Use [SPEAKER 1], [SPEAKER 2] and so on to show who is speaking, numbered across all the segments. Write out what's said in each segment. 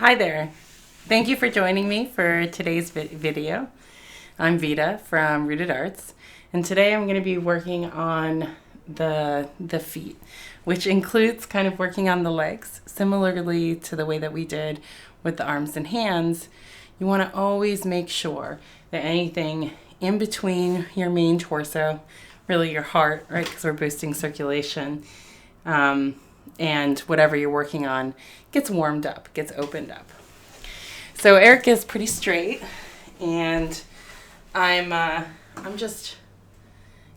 [SPEAKER 1] Hi there. Thank you for joining me for today's video. I'm Vita from Rooted Arts, and today I'm going to be working on the feet, which includes kind of working on the legs, similarly to the way that we did with the arms and hands. You want to always make sure that anything in between your main torso, really your heart, right, because we're boosting circulation, and whatever you're working on gets warmed up, gets opened up. So Eric is pretty straight, and I'm just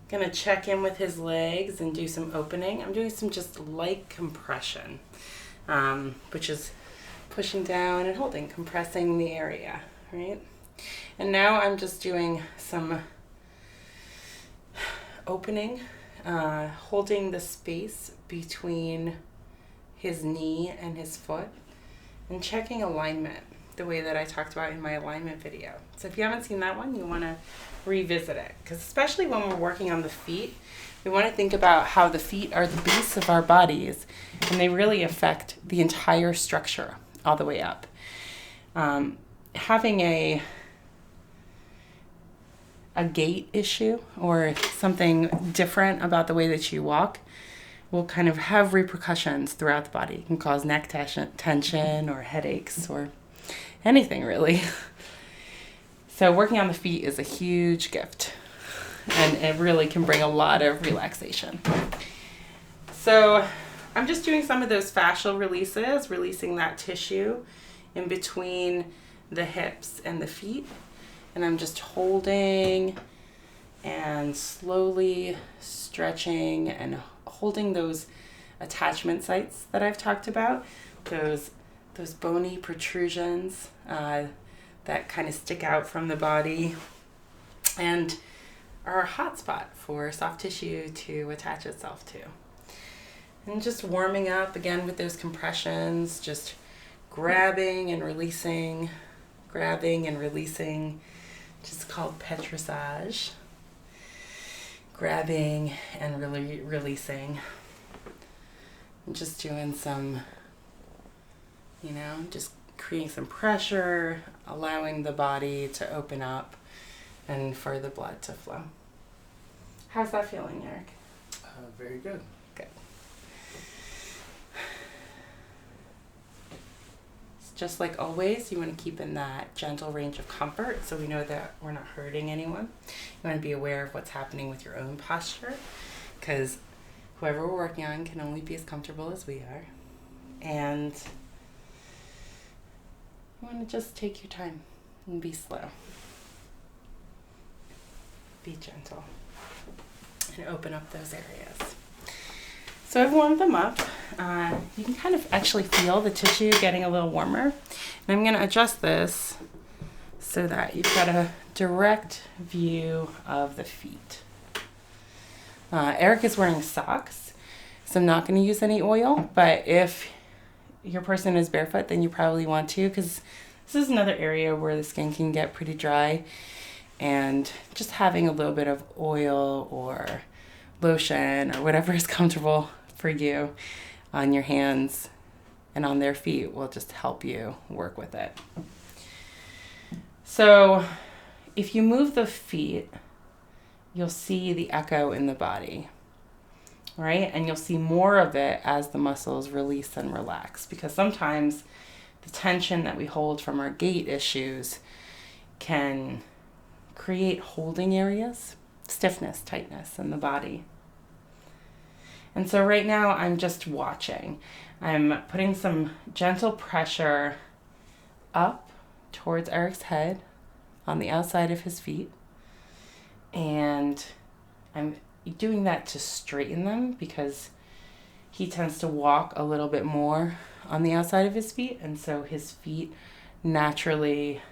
[SPEAKER 1] gonna check in with his legs and do some opening. I'm doing some just light compression, which is pushing down and holding, compressing the area, right? And now I'm just doing some opening, holding the space between his knee and his foot, and checking alignment the way that I talked about in my alignment video. So if you haven't seen that one, you want to revisit it, because especially when we're working on the feet, we want to think about how the feet are the base of our bodies, and they really affect the entire structure all the way up. Having a gait issue or something different about the way that you walk will kind of have repercussions throughout the body. It can cause neck tension or headaches or anything really. So working on the feet is a huge gift, and it really can bring a lot of relaxation. So I'm just doing some of those fascial releases, releasing that tissue in between the hips and the feet. And I'm just holding and slowly stretching and holding those attachment sites that I've talked about, those bony protrusions that kind of stick out from the body and are a hot spot for soft tissue to attach itself to. And just warming up again with those compressions, just grabbing and releasing, just called petrissage. Grabbing and really releasing. And just doing some, just creating some pressure, allowing the body to open up and for the blood to flow. How's that feeling, Eric?
[SPEAKER 2] Very good.
[SPEAKER 1] Good. Just like always, you want to keep in that gentle range of comfort so we know that we're not hurting anyone. You want to be aware of what's happening with your own posture, because whoever we're working on can only be as comfortable as we are. And you want to just take your time and be slow. Be gentle and open up those areas. So I've warmed them up. You can kind of actually feel the tissue getting a little warmer. And I'm going to adjust this so that you've got a direct view of the feet. Eric is wearing socks, so I'm not going to use any oil. But if your person is barefoot, then you probably want to, because this is another area where the skin can get pretty dry. And just having a little bit of oil or lotion or whatever is comfortable for you on your hands and on their feet will just help you work with it. So if you move the feet, you'll see the echo in the body, right? And you'll see more of it as the muscles release and relax, because sometimes the tension that we hold from our gait issues can create holding areas, stiffness, tightness in the body. And so right now I'm just watching. I'm putting some gentle pressure up towards Eric's head on the outside of his feet. And I'm doing that to straighten them, because he tends to walk a little bit more on the outside of his feet. And so his feet naturally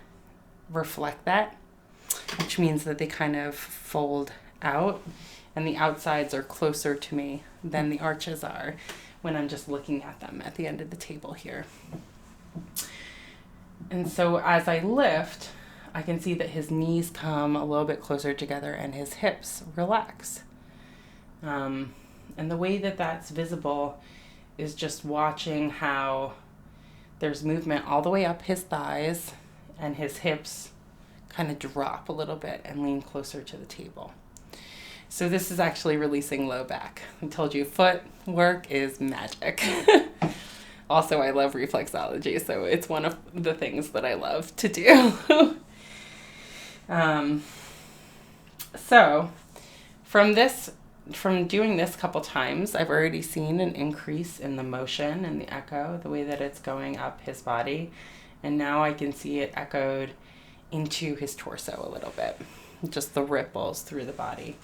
[SPEAKER 1] reflect that, which means that they kind of fold out, and the outsides are closer to me than the arches are when I'm just looking at them at the end of the table here. And so as I lift, I can see that his knees come a little bit closer together and his hips relax. And the way that that's visible is just watching how there's movement all the way up his thighs, and his hips kind of drop a little bit and lean closer to the table. So this is actually releasing low back. I told you foot work is magic. Also, I love reflexology, so it's one of the things that I love to do. So from doing this a couple times, I've already seen an increase in the motion and the echo, the way that it's going up his body. And now I can see it echoed into his torso a little bit, just the ripples through the body.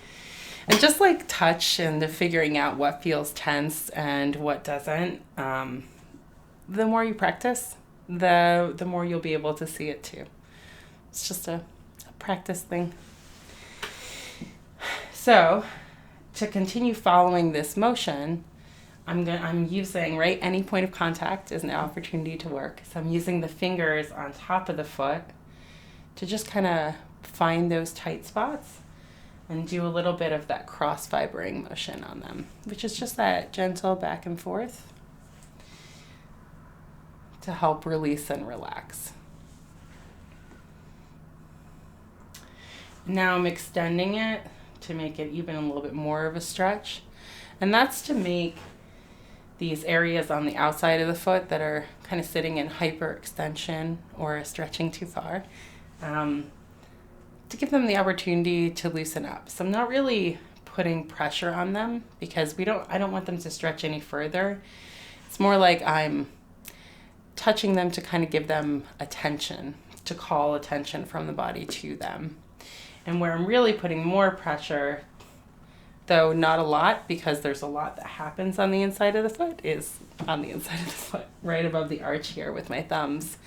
[SPEAKER 1] And just like touch and the figuring out what feels tense and what doesn't, the more you practice, the more you'll be able to see it too. It's just a practice thing. So to continue following this motion, I'm using, right, any point of contact is an opportunity to work. So I'm using the fingers on top of the foot to just kind of find those tight spots and do a little bit of that cross fibering motion on them, which is just that gentle back and forth to help release and relax. Now I'm extending it to make it even a little bit more of a stretch. And that's to make these areas on the outside of the foot that are kind of sitting in hyperextension or stretching too far, to give them the opportunity to loosen up. So I'm not really putting pressure on them because I don't want them to stretch any further. It's more like I'm touching them to kind of give them attention, to call attention from the body to them. And where I'm really putting more pressure, though not a lot, because there's a lot that happens on the inside of the foot, is on the inside of the foot, right above the arch here with my thumbs.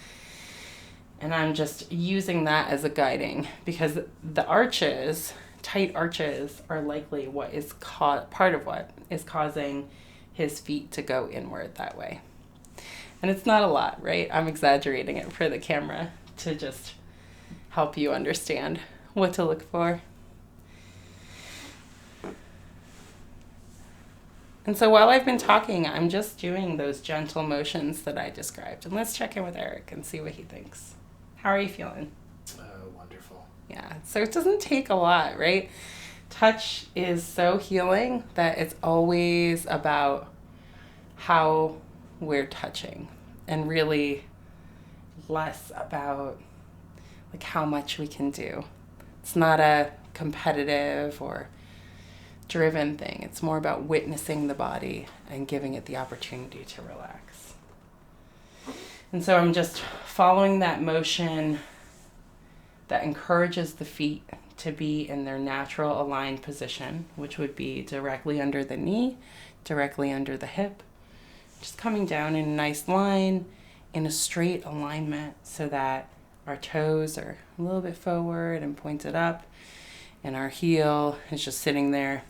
[SPEAKER 1] And I'm just using that as a guiding, because the arches, tight arches, are likely what is part of what is causing his feet to go inward that way. And it's not a lot, right? I'm exaggerating it for the camera to just help you understand what to look for. And so while I've been talking, I'm just doing those gentle motions that I described. And let's check in with Eric and see what he thinks. How are you feeling?
[SPEAKER 2] Wonderful.
[SPEAKER 1] Yeah, so it doesn't take a lot, right? Touch is so healing that it's always about how we're touching, and really less about like how much we can do. It's not a competitive or driven thing. It's more about witnessing the body and giving it the opportunity to relax. And so I'm just following that motion that encourages the feet to be in their natural aligned position, which would be directly under the knee, directly under the hip, just coming down in a nice line, in a straight alignment, so that our toes are a little bit forward and pointed up, and our heel is just sitting there.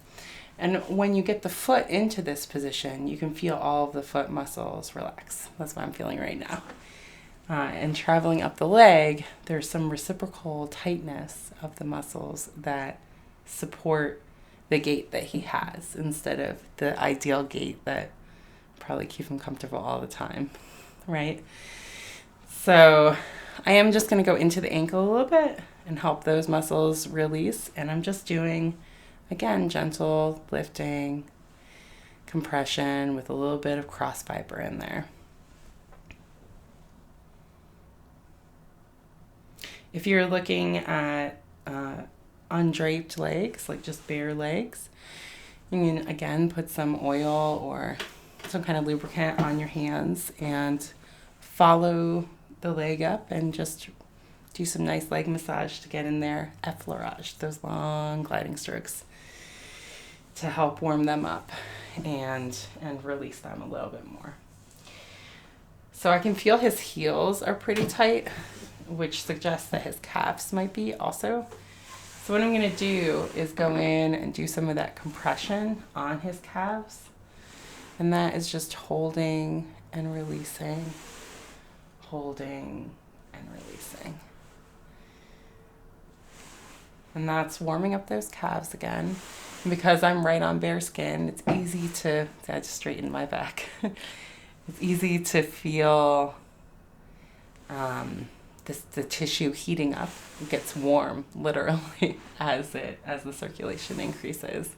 [SPEAKER 1] And when you get the foot into this position, you can feel all of the foot muscles relax. That's what I'm feeling right now. And traveling up the leg, there's some reciprocal tightness of the muscles that support the gait that he has, instead of the ideal gait that probably keep him comfortable all the time, right? So I am just going to go into the ankle a little bit and help those muscles release. And I'm just doing, again, gentle lifting, compression with a little bit of cross fiber in there. If you're looking at undraped legs, like just bare legs, you can, again, put some oil or some kind of lubricant on your hands and follow the leg up and just do some nice leg massage to get in there, effleurage, those long gliding strokes, to help warm them up and release them a little bit more. So I can feel his heels are pretty tight, which suggests that his calves might be also. So what I'm going to do is go in and do some of that compression on his calves. And that is just holding and releasing, holding and releasing. And that's warming up those calves again. And because I'm right on bare skin, it's easy to, I just straighten my back. It's easy to feel the tissue heating up. It gets warm, literally, as the circulation increases.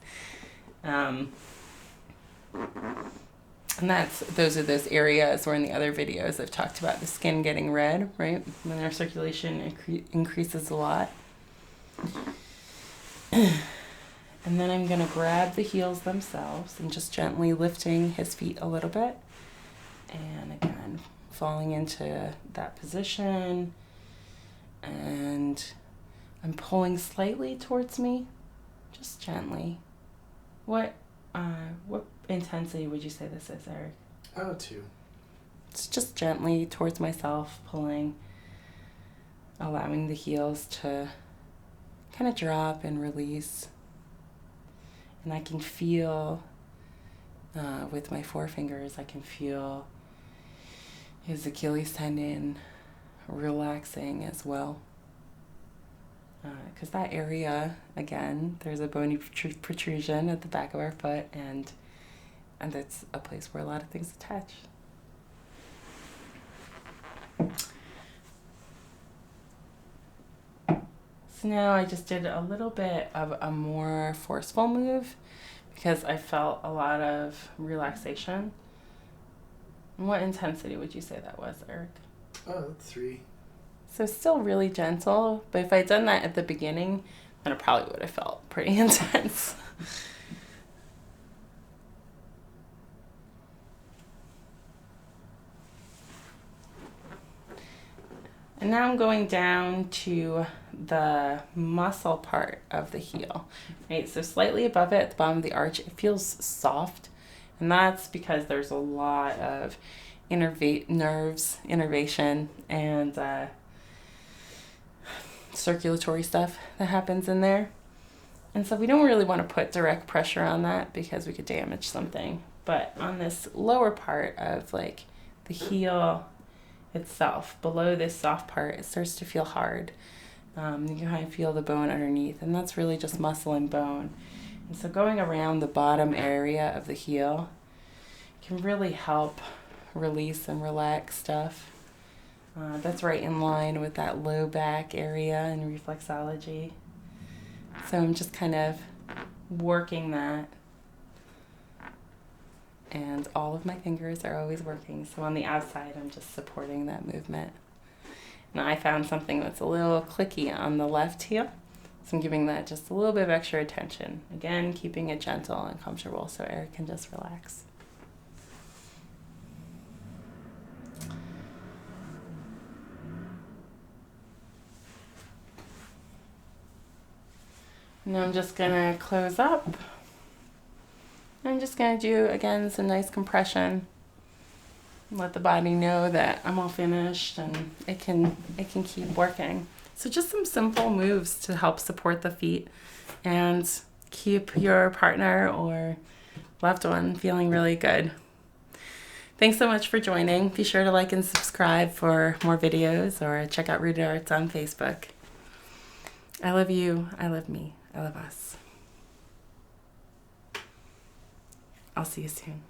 [SPEAKER 1] And those are those areas where in the other videos I've talked about the skin getting red, right? When our circulation increases a lot. And then I'm going to grab the heels themselves and just gently lifting his feet a little bit. And again, falling into that position. And I'm pulling slightly towards me, just gently. What intensity would you say this is, Eric?
[SPEAKER 2] Oh, 2.
[SPEAKER 1] It's just gently towards myself, pulling, allowing the heels to kind of drop and release. And I can feel, with my forefingers, I can feel his Achilles tendon relaxing as well. Because that area, again, there's a bony protrusion at the back of our foot, and that's a place where a lot of things attach. So now I just did a little bit of a more forceful move because I felt a lot of relaxation. What intensity would you say that was, Eric?
[SPEAKER 2] 3.
[SPEAKER 1] So still really gentle, but if I'd done that at the beginning, then it probably would have felt pretty intense. And now I'm going down to the muscle part of the heel, right? So slightly above it at the bottom of the arch, it feels soft. And that's because there's a lot of nerves, innervation, and circulatory stuff that happens in there. And so we don't really want to put direct pressure on that because we could damage something. But on this lower part of like the heel itself, below this soft part, it starts to feel hard. You can kind of feel the bone underneath, and that's really just muscle and bone. And so going around the bottom area of the heel can really help release and relax stuff. That's right in line with that low back area in reflexology. So I'm just kind of working that. And all of my fingers are always working. So on the outside, I'm just supporting that movement. And I found something that's a little clicky on the left heel. So I'm giving that just a little bit of extra attention. Again, keeping it gentle and comfortable so Eric can just relax. Now I'm just going to close up. I'm just going to do, again, some nice compression. Let the body know that I'm all finished and it can keep working. So just some simple moves to help support the feet and keep your partner or loved one feeling really good. Thanks so much for joining. Be sure to like and subscribe for more videos or check out Rooted Arts on Facebook. I love you. I love me. I love us. I'll see you soon.